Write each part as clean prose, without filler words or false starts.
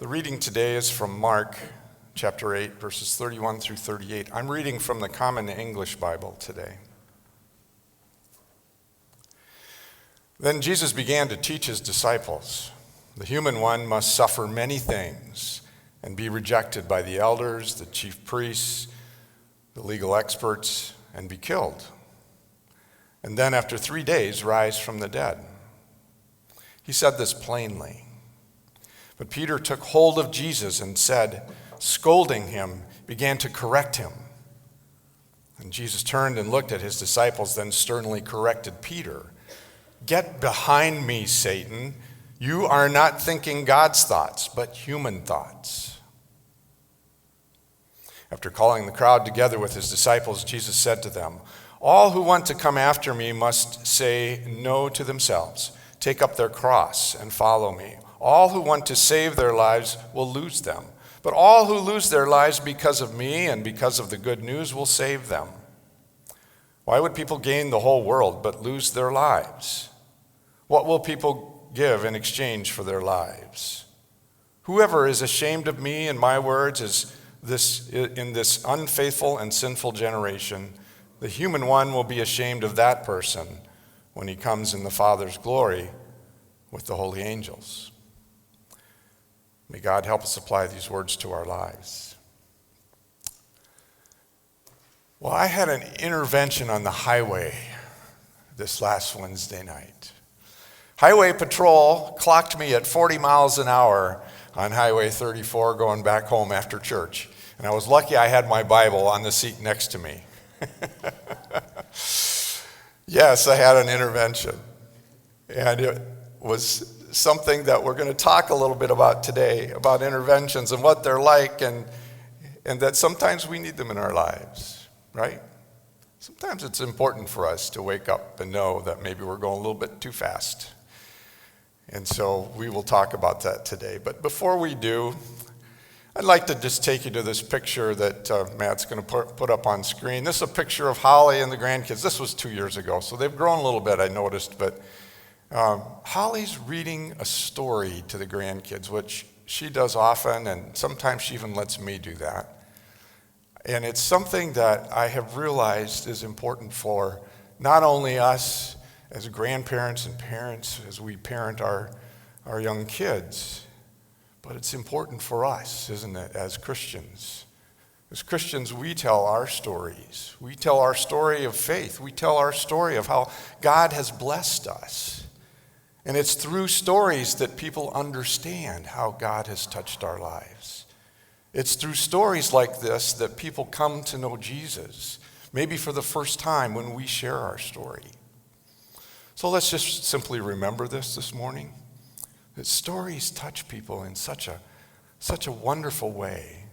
The reading today is from Mark chapter 8, verses 31 through 38. I'm reading from the Common English Bible today. Then Jesus began to teach his disciples, "The human one must suffer many things and be rejected by the elders, the chief priests, the legal experts, and be killed. And then after 3 days rise from the dead." He said this plainly. But Peter took hold of Jesus and said, scolding him, began to correct him. And Jesus turned and looked at his disciples, then sternly corrected Peter. "Get behind me, Satan. You are not thinking God's thoughts, but human thoughts." After calling the crowd together with his disciples, Jesus said to them, "All who want to come after me must say no to themselves, take up their cross, and follow me. All who want to save their lives will lose them, but all who lose their lives because of me and because of the good news will save them. Why would people gain the whole world but lose their lives? What will people give in exchange for their lives? Whoever is ashamed of me and my words in this unfaithful and sinful generation, the human one will be ashamed of that person when he comes in the Father's glory with the holy angels." May God help us apply these words to our lives. Well, I had an intervention on the highway this last Wednesday night. Highway patrol clocked me at 40 miles an hour on Highway 34 going back home after church. And I was lucky I had my Bible on the seat next to me. Yes, I had an intervention. And it was something that we're going to talk a little bit about today, about interventions and what they're like, and that sometimes we need them in our lives, right? Sometimes it's important for us to wake up and know that maybe we're going a little bit too fast. And so we will talk about that today. But before we do, I'd like to just take you to this picture that Matt's going to put up on screen. This is a picture of Holly and the grandkids. This was 2 years ago, so they've grown a little bit, I noticed, but Holly's reading a story to the grandkids, which she does often, and sometimes she even lets me do that. And it's something that I have realized is important for not only us as grandparents and parents as we parent our young kids, but it's important for us, isn't it, as Christians? As Christians, we tell our stories. We tell our story of faith. We tell our story of how God has blessed us. And it's through stories that people understand how God has touched our lives. It's through stories like this that people come to know Jesus, maybe for the first time when we share our story. So let's just simply remember this morning, that stories touch people in such a wonderful way,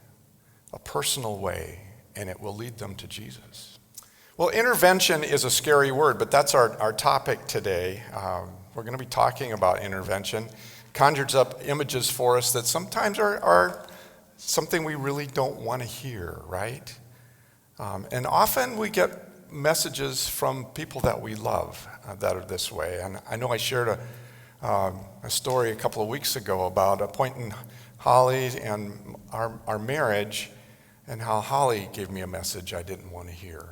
a personal way, and it will lead them to Jesus. Well, intervention is a scary word, but that's our topic today. We're going to be talking about intervention. Conjures up images for us that sometimes are something we really don't want to hear, right? And often we get messages from people that we love that are this way. And I know I shared a story a couple of weeks ago about a point in Holly and our marriage, and how Holly gave me a message I didn't want to hear.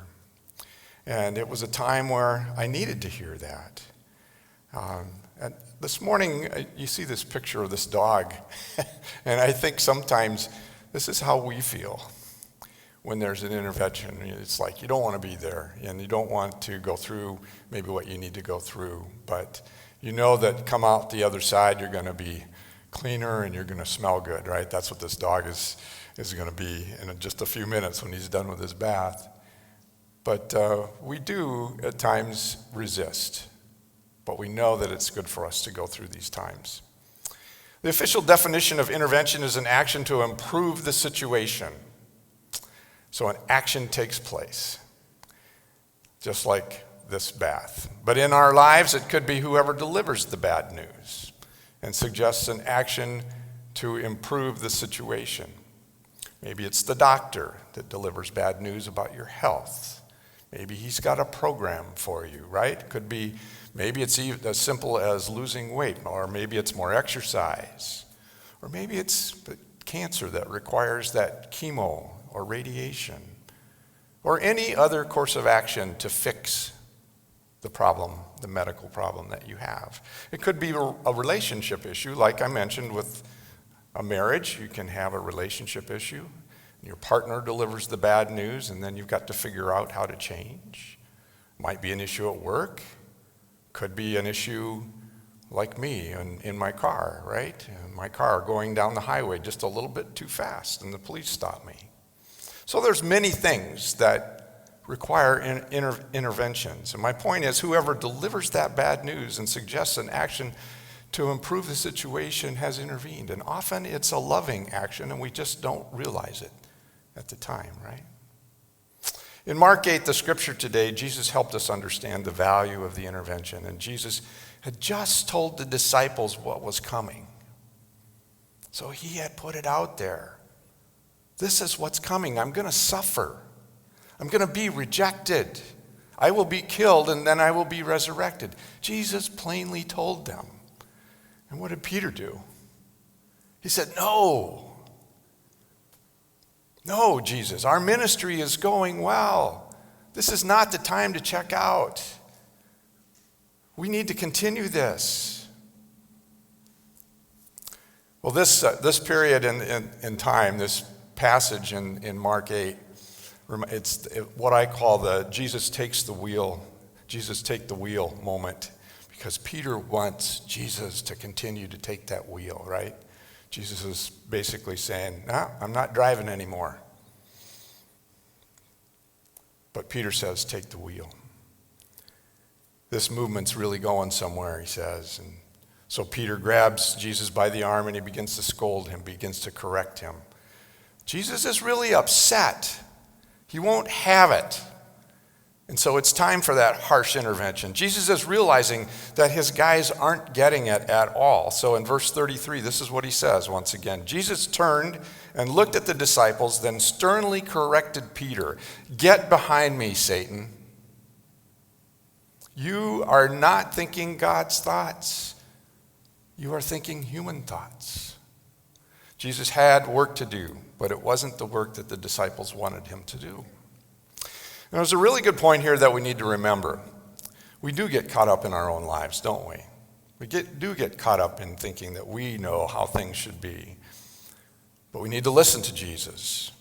And it was a time where I needed to hear that. And this morning, you see this picture of this dog, and I think sometimes this is how we feel when there's an intervention. It's like you don't want to be there, and you don't want to go through maybe what you need to go through, but you know that come out the other side, you're going to be cleaner and you're going to smell good, right? That's what this dog is going to be in just a few minutes when he's done with his bath. But we do at times resist. But we know that it's good for us to go through these times. The official definition of intervention is an action to improve the situation. So an action takes place, just like this bath. But in our lives, it could be whoever delivers the bad news and suggests an action to improve the situation. Maybe it's the doctor that delivers bad news about your health. Maybe he's got a program for you, right? Could be, maybe it's even as simple as losing weight, or maybe it's more exercise. Or maybe it's cancer that requires that chemo or radiation, or any other course of action to fix the problem, the medical problem that you have. It could be a relationship issue, like I mentioned with a marriage. You can have a relationship issue. Your partner delivers the bad news, and then you've got to figure out how to change. Might be an issue at work. Could be an issue like me in my car, right? In my car going down the highway just a little bit too fast, and the police stop me. So there's many things that require interventions. And my point is, whoever delivers that bad news and suggests an action to improve the situation has intervened. And often it's a loving action, and we just don't realize it at the time, right? In Mark 8, the scripture today, Jesus helped us understand the value of the intervention. And Jesus had just told the disciples what was coming. So he had put it out there. This is what's coming. I'm going to suffer. I'm going to be rejected. I will be killed, and then I will be resurrected. Jesus plainly told them. And what did Peter do? He said, No, Jesus, our ministry is going well. This is not the time to check out. We need to continue this. Well, this period in time, this passage in Mark 8, it's what I call the Jesus take the wheel moment, because Peter wants Jesus to continue to take that wheel, right? Jesus is basically saying, no, I'm not driving anymore. But Peter says, take the wheel. This movement's really going somewhere, he says. And so Peter grabs Jesus by the arm and he begins to scold him, begins to correct him. Jesus is really upset. He won't have it. And so it's time for that harsh intervention. Jesus is realizing that his guys aren't getting it at all. So in verse 33, this is what he says once again. Jesus turned and looked at the disciples, then sternly corrected Peter. Get behind me, Satan. You are not thinking God's thoughts. You are thinking human thoughts. Jesus had work to do, but it wasn't the work that the disciples wanted him to do. And there's a really good point here that we need to remember. We do get caught up in our own lives, don't we? We do get caught up in thinking that we know how things should be. But we need to listen to Jesus.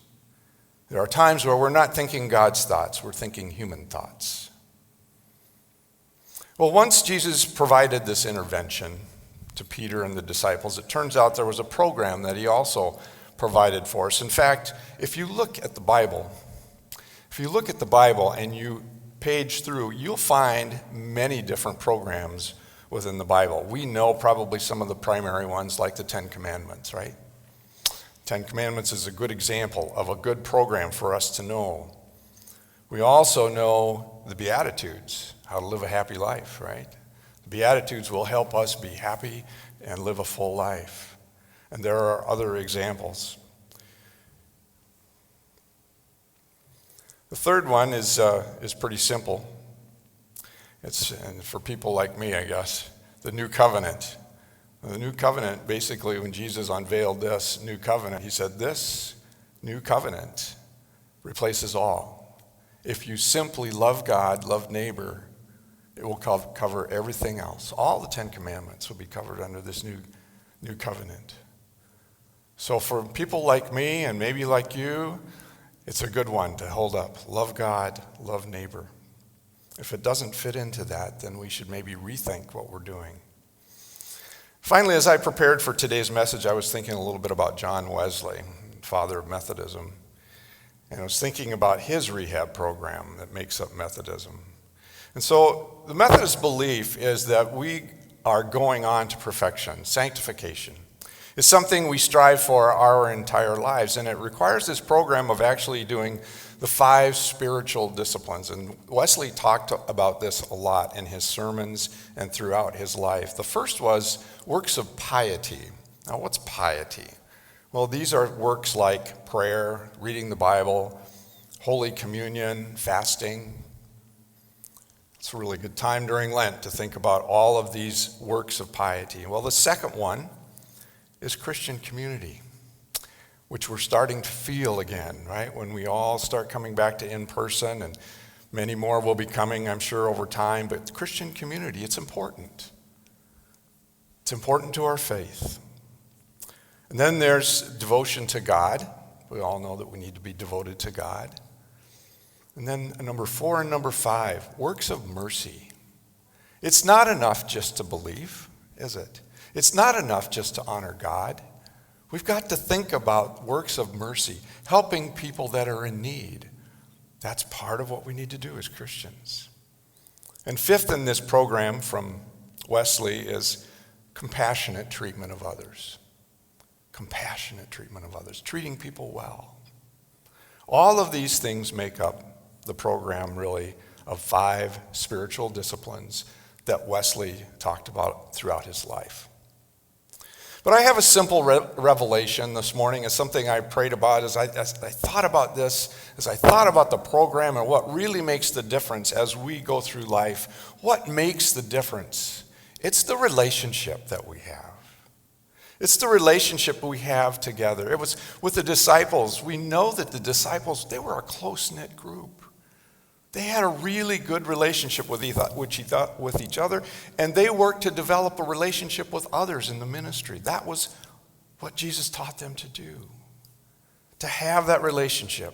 There are times where we're not thinking God's thoughts, we're thinking human thoughts. Well, once Jesus provided this intervention to Peter and the disciples, it turns out there was a program that he also provided for us. In fact, if you look at the Bible and you page through, you'll find many different programs within the Bible. We know probably some of the primary ones, like the Ten Commandments, right? Ten Commandments is a good example of a good program for us to know. We also know the Beatitudes, how to live a happy life, right? The Beatitudes will help us be happy and live a full life. And there are other examples. The third one is pretty simple. It's and for people like me, I guess, the New Covenant. The New Covenant, basically, when Jesus unveiled this New Covenant, he said, this New Covenant replaces all. If you simply love God, love neighbor, it will cover everything else. All the Ten Commandments will be covered under this new covenant. So for people like me and maybe like you, it's a good one to hold up. Love God, love neighbor. If it doesn't fit into that, then we should maybe rethink what we're doing. Finally, as I prepared for today's message, I was thinking a little bit about John Wesley, father of Methodism. And I was thinking about his rehab program that makes up Methodism. And so the Methodist belief is that we are going on to perfection, sanctification. It's something we strive for our entire lives, and it requires this program of actually doing the 5 spiritual disciplines. And Wesley talked about this a lot in his sermons and throughout his life. The first was works of piety. Now, what's piety? Well, these are works like prayer, reading the Bible, Holy Communion, fasting. It's a really good time during Lent to think about all of these works of piety. Well, the second one is Christian community, which we're starting to feel again, right? When we all start coming back to in-person, and many more will be coming, I'm sure, over time. But Christian community, it's important. It's important to our faith. And then there's devotion to God. We all know that we need to be devoted to God. And then number 4 and number 5, works of mercy. It's not enough just to believe, is it? It's not enough just to honor God. We've got to think about works of mercy, helping people that are in need. That's part of what we need to do as Christians. And 5th in this program from Wesley is compassionate treatment of others. Compassionate treatment of others, treating people well. All of these things make up the program, really, of 5 spiritual disciplines that Wesley talked about throughout his life. But I have a simple revelation this morning. It's something I prayed about as I thought about this, as I thought about the program and what really makes the difference as we go through life. What makes the difference? It's the relationship that we have. It's the relationship we have together. It was with the disciples. We know that the disciples, they were a close-knit group. They had a really good relationship with each other, and they worked to develop a relationship with others in the ministry. That was what Jesus taught them to do, to have that relationship.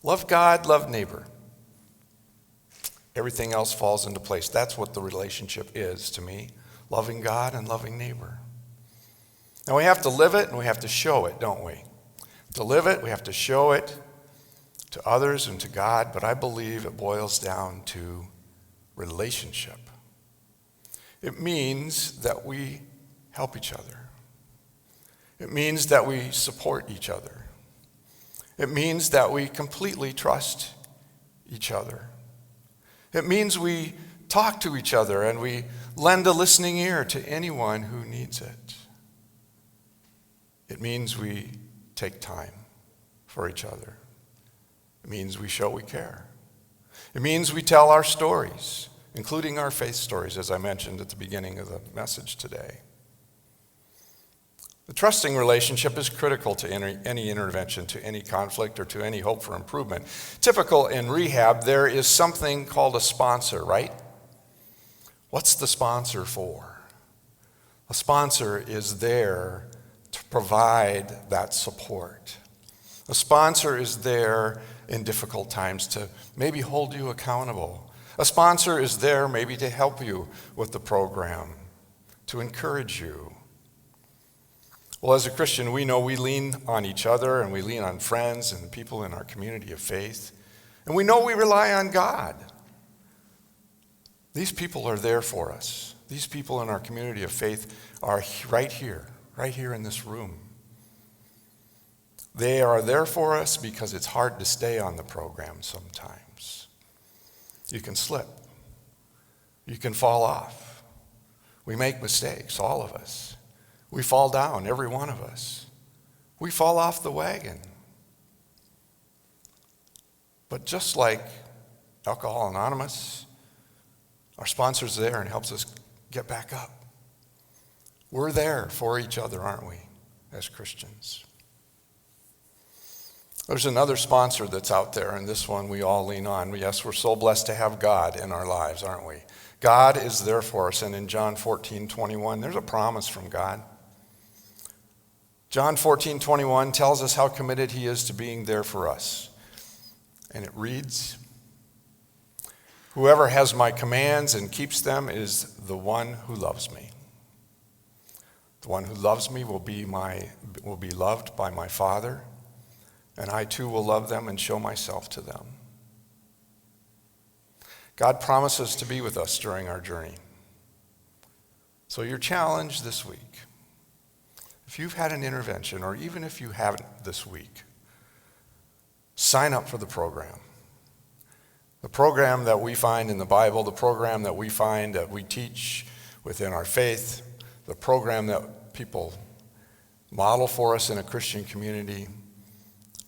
Love God, love neighbor. Everything else falls into place. That's what the relationship is to me. Loving God and loving neighbor. Now we have to live it and we have to show it, don't we? To live it, we have to show it to others and to God, but I believe it boils down to relationship. It means that we help each other. It means that we support each other. It means that we completely trust each other. It means we talk to each other and we lend a listening ear to anyone who needs it. It means we take time for each other. It means we show we care. It means we tell our stories, including our faith stories, as I mentioned at the beginning of the message today. The trusting relationship is critical to any intervention, to any conflict, or to any hope for improvement. Typical in rehab, there is something called a sponsor, right? What's the sponsor for? A sponsor is there to provide that support. A sponsor is there in difficult times to maybe hold you accountable. A sponsor is there maybe to help you with the program, to encourage you. Well, as a Christian, we know we lean on each other and we lean on friends and people in our community of faith. And we know we rely on God. These people are there for us. These people in our community of faith are right here in this room. They are there for us because it's hard to stay on the program sometimes. You can slip. You can fall off. We make mistakes, all of us. We fall down, every one of us. We fall off the wagon. But just like Alcohol Anonymous, our sponsor's there and helps us get back up. We're there for each other, aren't we, as Christians? There's another sponsor that's out there, and this one we all lean on. Yes, we're so blessed to have God in our lives, aren't we? God is there for us, and in John 14:21, there's a promise from God. John 14:21 tells us how committed he is to being there for us. And it reads, "Whoever has my commands and keeps them is the one who loves me. The one who loves me will be loved by my Father, and I too will love them and show myself to them." God promises to be with us during our journey. So your challenge this week, if you've had an intervention, or even if you haven't this week, sign up for the program. The program that we find in the Bible, the program that we find that we teach within our faith, the program that people model for us in a Christian community,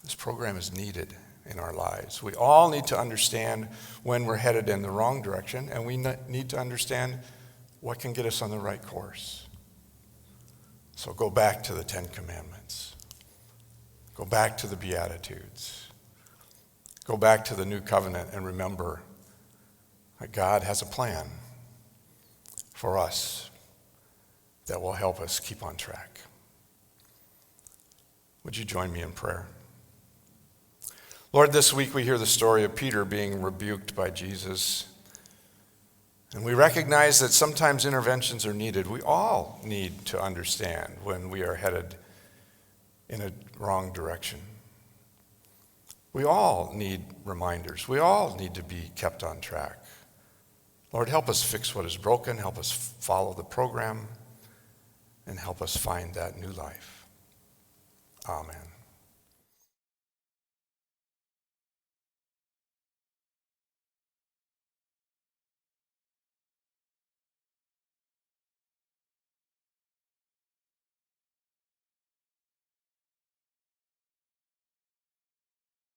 this program is needed in our lives. We all need to understand when we're headed in the wrong direction, and we need to understand what can get us on the right course. So go back to the 10 Commandments. Go back to the Beatitudes. Go back to the New Covenant and remember that God has a plan for us that will help us keep on track. Would you join me in prayer? Lord, this week we hear the story of Peter being rebuked by Jesus. And we recognize that sometimes interventions are needed. We all need to understand when we are headed in a wrong direction. We all need reminders. We all need to be kept on track. Lord, help us fix what is broken. Help us follow the program. And help us find that new life. Amen.